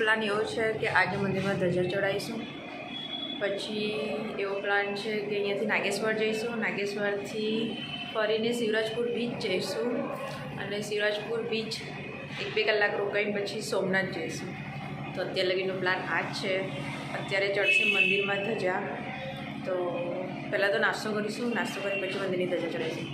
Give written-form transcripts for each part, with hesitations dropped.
Plan એવો છે કે આજે મંદિરમાં ધજા ચડાવીશું, પછી એવો પ્લાન છે કે અહીંયાથી નાગેશ્વર જઈશું, નાગેશ્વરથી ફરીને શિવરાજપુર બીચ જઈશું અને શિવરાજપુર બીચ 1-2 કલાક રોકાઈને પછી સોમનાથ જઈશું. તો અત્યાર લગીનો પ્લાન આ જ છે. અત્યારે ચડશે મંદિરમાં ધજા, તો પહેલાં તો નાસ્તો કરીશું, નાસ્તો કરી પછી મંદિરની ધજા ચડાવીશું.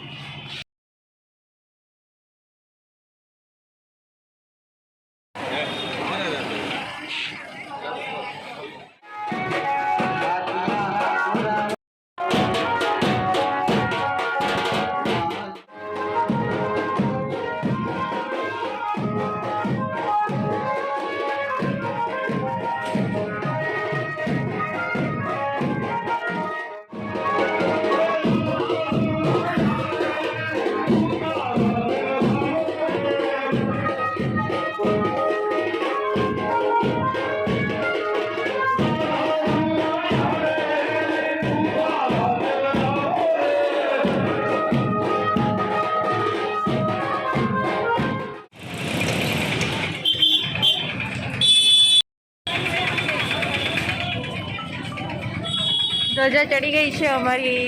ધજા ચડી ગઈ છે અમારી.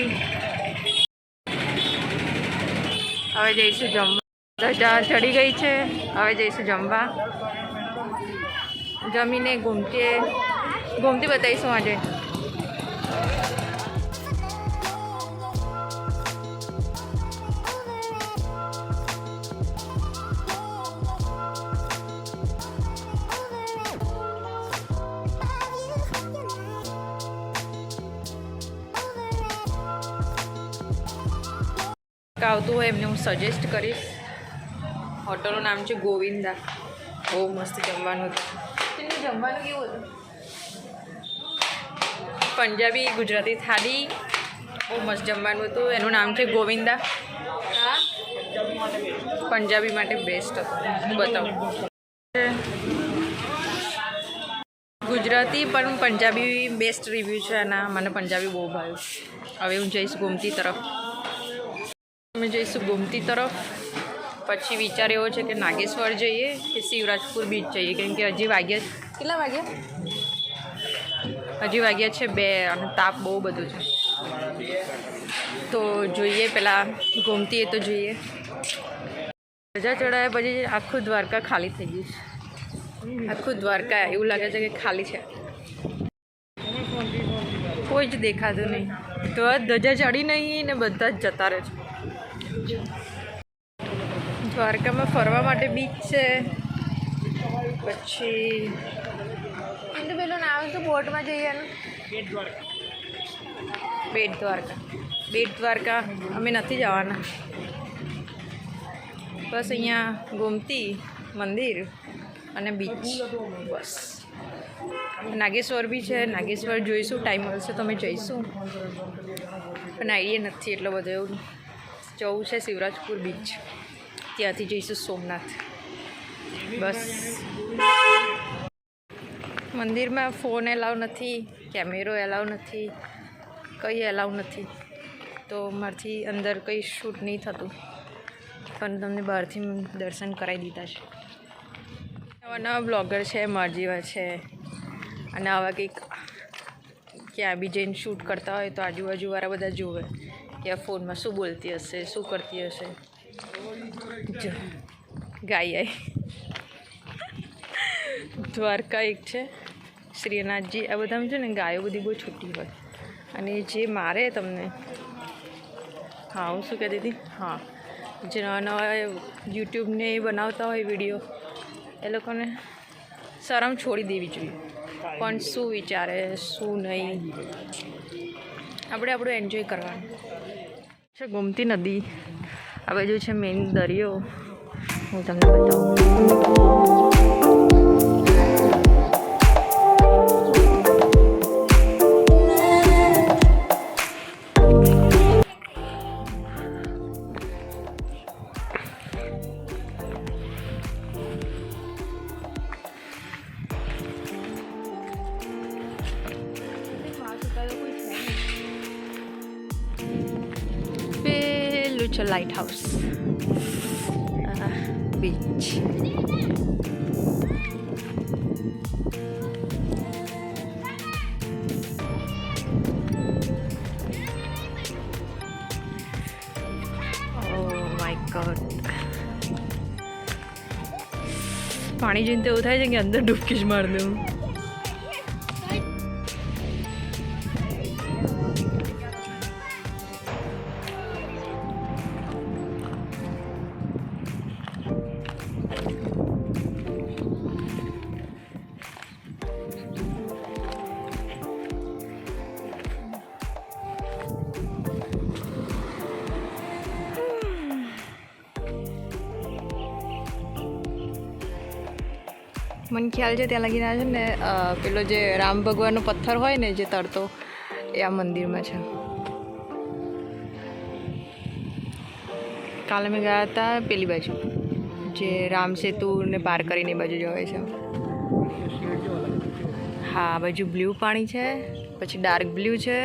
હવે જઈશું જમવા. ધજા ચડી ગઈ છે, હવે જઈશું જમવા. જમીને ગોમતી બતાવીશું આજે. આવતું હોય એમને હું સજેસ્ટ કરીશ. હોટલનું નામ છે ગોવિંદા. બહુ મસ્ત જમવાનું હતું. તેનું જમવાનું કેવું હતું? પંજાબી ગુજરાતી થાળી, બહુ મસ્ત જમવાનું હતું. એનું નામ છે ગોવિંદા. હા, પંજાબી માટે બેસ્ટ હતું. હું બતાવું. ગુજરાતી પણ પંજાબી બેસ્ટ રિવ્યૂ છે એના. મને પંજાબી બહુ ભાવ્યું. હવે હું જઈશ ગોમતી તરફ. અમે જઈશું ગોમતી તરફ. પછી વિચાર એવો છે કે નાગેશ્વર જઈએ કે શિવરાજપુર બીચ જઈએ, કેમ કે હજી વાગ્યા કેટલા વાગ્યા? હજી વાગ્યા છે 2 અને તાપ બહુ બધું છે. તો જોઈએ, પહેલાં ગોમતીએ તો જોઈએ. ધજા ચડાવ્યા પછી આખું દ્વારકા ખાલી થઈ ગયું છે. આખું દ્વારકા એવું લાગે છે કે ખાલી છે, કોઈ જ દેખાતું નહીં. તો ધજા ચડી નહીં ને બધા જ જતા રહે છે. દ્વારકામાં ફરવા માટે બીચ છે. પછી એનું પેલું નામ શું બોટમાં જઈએ એનું? બેટ દ્વારકા અમે નથી જવાના. બસ અહીંયા ગોમતી મંદિર અને બીચ, બસ. નાગેશ્વર બી છે. નાગેશ્વર જોઈશું, ટાઈમ મળશે તો અમે જઈશું, પણ આઈડિયા નથી એટલો બધો. એવું જવું છે શિવરાજપુર બીચ, ત્યાંથી જઈશું સોમનાથ. બસ. મંદિરમાં ફોન એલાવ નથી, કેમેરો એલાવ નથી, કંઈ એલાવ નથી. તો મારાથી અંદર કંઈ શૂટ નહીં થતું, પણ તમને બહારથી દર્શન કરાવી દીધા છે. નવા નવા બ્લોગર છે, મારા છે, અને આવા કંઈક ક્યાં બી જઈને શૂટ કરતા હોય તો આજુબાજુવાળા બધા જોવે કે આ ફોનમાં શું બોલતી હશે, શું કરતી હશે. જો ગાય દ્વારકા એક છે, શ્રીનાથજી, આ બધામાં છે ને ગાયો બધી બહુ છૂટી હોય. અને જે મારે તમને, હા હું શું કહેતી હતી, હા, જે નવા નવા યુટ્યુબને બનાવતા હોય વિડીયો, એ લોકોને શરમ છોડી દેવી જોઈએ. પણ શું વિચારે શું નહીં, આપણે આપણું એન્જોય કરવાનું છે. ગોમતી નદી આ બાજુ છે, મેઇન દરિયો. હું તમને બતાવું. પેલું છે light house beach. My God, પાણી જોઈને તો એવું થાય છે કે અંદર ડૂબકી જ મારી દઉં. મને ખ્યાલ છે ત્યાં લગીને છે ને પેલો જે રામ ભગવાનનો પથ્થર હોય ને જે તરતો, એ આ મંદિરમાં છે. કાલે અમે ગયા હતા પેલી બાજુ, જે રામ સેતુને પાર કરીને એ બાજુ જવાય છે. હા, આ બાજુ બ્લુ પાણી છે, પછી ડાર્ક બ્લુ છે.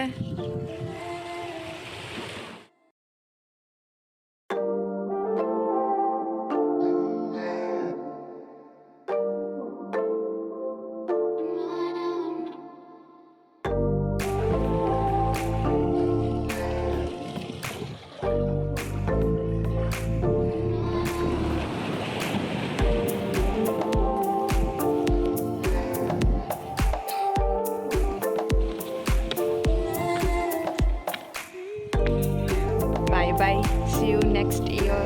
Bye. See you next year.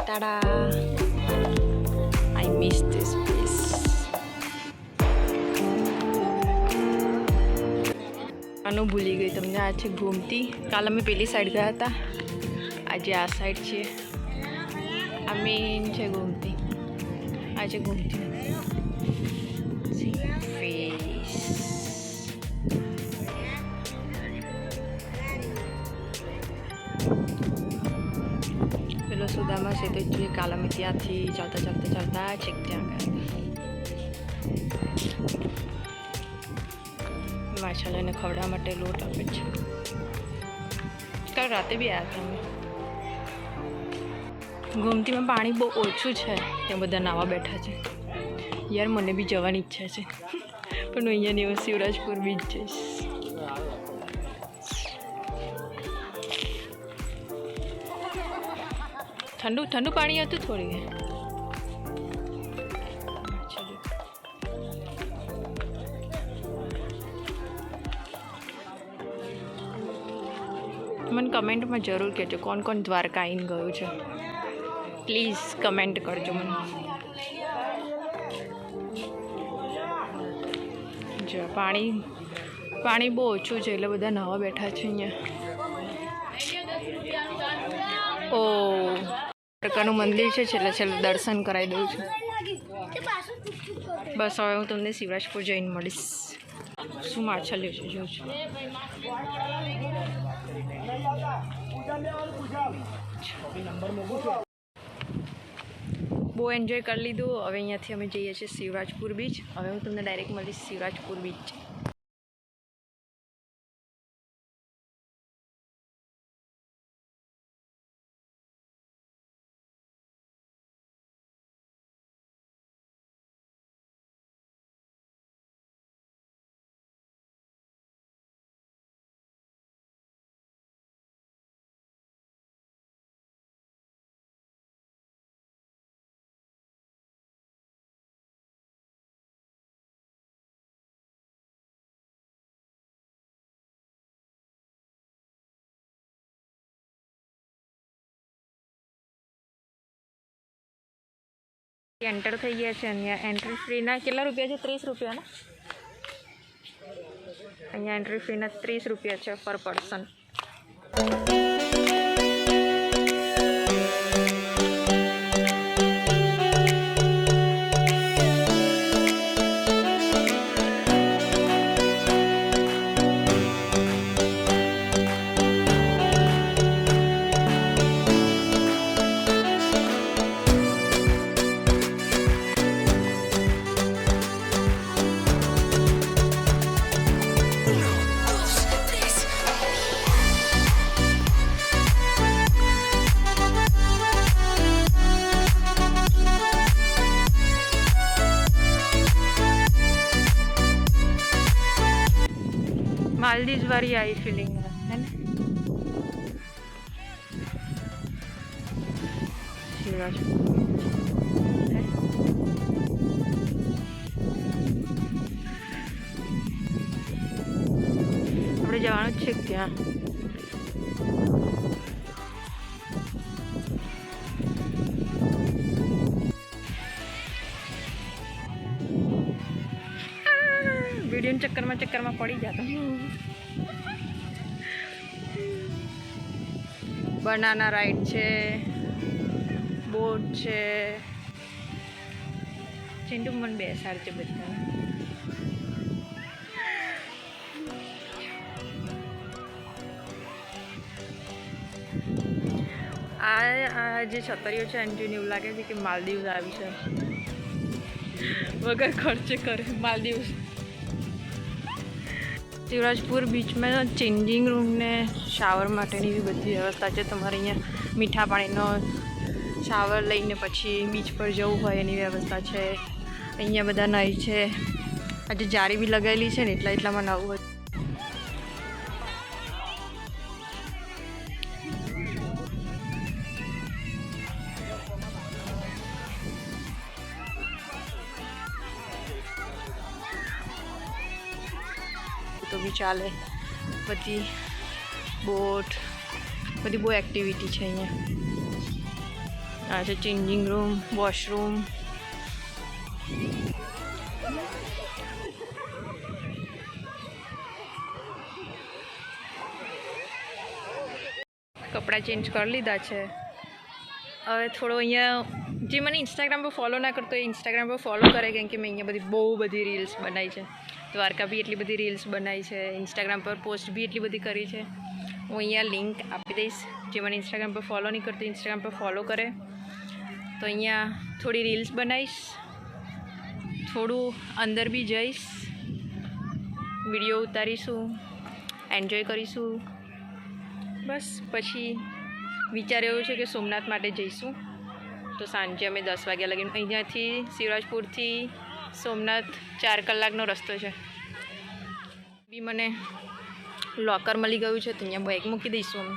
Ta-da! I miss this place. આનું ભૂલી ગઈ તમને. આ છે ગોમતી. કાલ અમે પેલી સાઈડ ગયા હતા, આજે આ સાઈડ છે. આ મેન છે ગોમતી. આ છે ગોમતી. પેલો સુદામા છે તો જે કાલ અમે ત્યાંથી ચાલતા છેક ત્યાં ગયા. માછલીને ખવડાવવા માટે લોટ આપે છે. કાલ રાતે બી આવ્યા હતા અમે. ગોમતીમાં પાણી બહુ ઓછું છે, ત્યાં બધા નાવા બેઠા છે. યાર મને બી જવાની ઈચ્છા છે, પણ અહીંયા નહીં, શિવરાજપુર બીચ જઈશ. ઠંડુ પાણી હતું થોડી. મને કમેન્ટમાં જરૂર કહેજો કોણ દ્વારકા આવીને ગયું છે. પ્લીઝ કમેન્ટ કરજો મને. જો પાણી બહુ ઓછું છે એટલે બધા નવા બેઠા છે અહીંયા. ઓ દ્વારકાનું મંદિર છે, છેલ્લે દર્શન કરાવી દઉં છું. બસ હવે હું તમને શિવરાજપુર જઈને મળીશ. શું માછલીઓ છે જોઉં છું. બહુ એન્જોય કરી લીધું. હવે અહીંયાથી અમે જઈએ છીએ શિવરાજપુર બીચ. હવે હું તમને ડાયરેક્ટ મળીશ શિવરાજપુર બીચ. એન્ટર થઈ ગયા છે. અહીંયા એન્ટ્રી ફ્રીના કેટલા રૂપિયા છે? 30 રૂપિયાના. અહીંયા એન્ટ્રી ફીના 30 રૂપિયા છે પર પર્સન. मालदीव वाली आई फीलिंग है ना. શિવરાજ. આપણે જવાનું જ છે ત્યાં. વિડીયો ચક્કરમાં પડી જતો. બનાના રાઈડ છે, બોટ છે. ચિંટુ મને બેસાડ છે બધા. આ જે છતરીઓ છે એની જોઈને એવું લાગે છે કે માલદીવ્સ આવી છે. વગર ખર્ચે કરે માલદીવ્સ. શિવરાજપુર બીચમાં ચેન્જિંગ રૂમ ને શાવર માટેની બી બધી વ્યવસ્થા છે. તમારે અહીંયા મીઠા પાણીનો શાવર લઈને પછી બીચ પર જવું હોય એની વ્યવસ્થા છે. અહીંયા બધા નાઈ છે. આજે જારી બી લગાવેલી છે ને એટલામાં નવું હોય. તો બી ચાલે. બધી બોટ બધી બહુ એક્ટિવિટી છે અહીંયા. આ છે ચેન્જિંગ રૂમ, વોશરૂમ. કપડાં ચેન્જ કરી લીધા છે. હવે થોડો અહીંયા જે મને ઇન્સ્ટાગ્રામ પર ફોલો ના કરતો એ ઇન્સ્ટાગ્રામ પર ફોલો કરે, કેમ કે મેં અહીંયા બહુ બધી રીલ્સ બનાવી છે. દ્વારકા બી એટલી બધી રીલ્સ બનાવી છે. ઇન્સ્ટાગ્રામ પર પોસ્ટ બી એટલી બધી કરી છે. હું અહીંયા લિંક આપી દઈશ. જે મને ઇન્સ્ટાગ્રામ પર ફોલો નહીં કરતો ઇન્સ્ટાગ્રામ પર ફોલો કરે તો અહીંયા થોડી રીલ્સ બનાવીશ, થોડું અંદર બી જઈશ, વિડીયો ઉતારીશું, એન્જોય કરીશું. બસ પછી વિચાર એવો છે કે સોમનાથ માટે જઈશું. તો સાંજે અમે 10 વાગ્યા લગીને અહીંયાથી શિવરાજપુરથી સોમનાથ 4 કલાકનો રસ્તો છે. બી મને લોકર મળી ગયું છે તો અહીંયા બેગ મૂકી દઈશું અમે.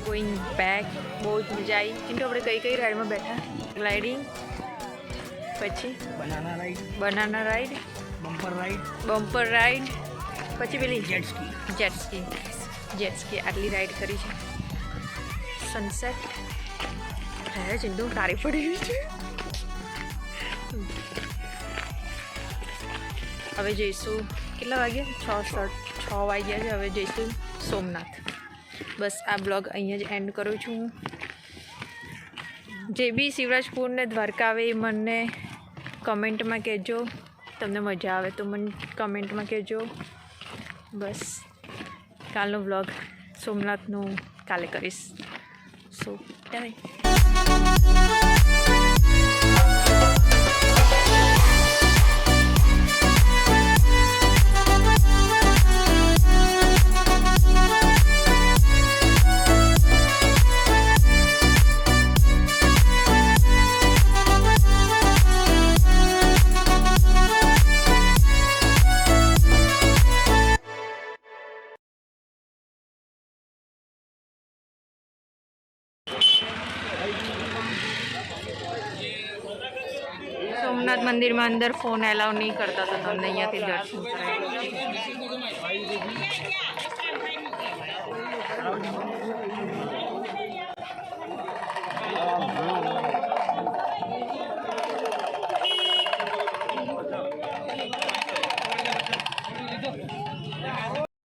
Going back. બહુ જ મજા આવી. ચિંટુ આપણે કઈ રાઈડમાં બેઠા? ગ્લાઇડિંગ, પછી બનાના રાઈડ, બમ્પર રાઈડ, પછી પેલી જેટસ્કી આટલી રાઈડ કરી છે. સનસેટ હે ચિંટુ તારી પડી છે. હવે જઈશું, કેટલા વાગ્યા? 6 વાગ્યા છે. હવે જઈશું સોમનાથ. બસ આ બ્લોગ અહીંયા જ એન્ડ કરું છું. જે બી શિવરાજપુર ને દ્વારકા આવે એ મને કમેન્ટમાં કહેજો. તમને મજા આવે તો મને કમેન્ટમાં કહેજો. બસ કાલનો બ્લોગ સોમનાથનું કાલે કરીશ. So bye. સોમનાથ મંદિરમાં અંદર ફોન એલાઉ નહીં કરતા, તો તમને અહીંયાથી દર્શન કરાવી.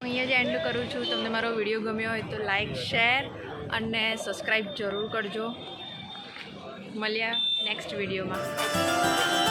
અહીંયા જ એન્ડ કરું છું. તમને મારો વિડીયો ગમ્યો હોય તો લાઈક, શેર અને સબસ્ક્રાઈબ જરૂર કરજો. મળ્યા નેક્સ્ટ વિડીયોમાં.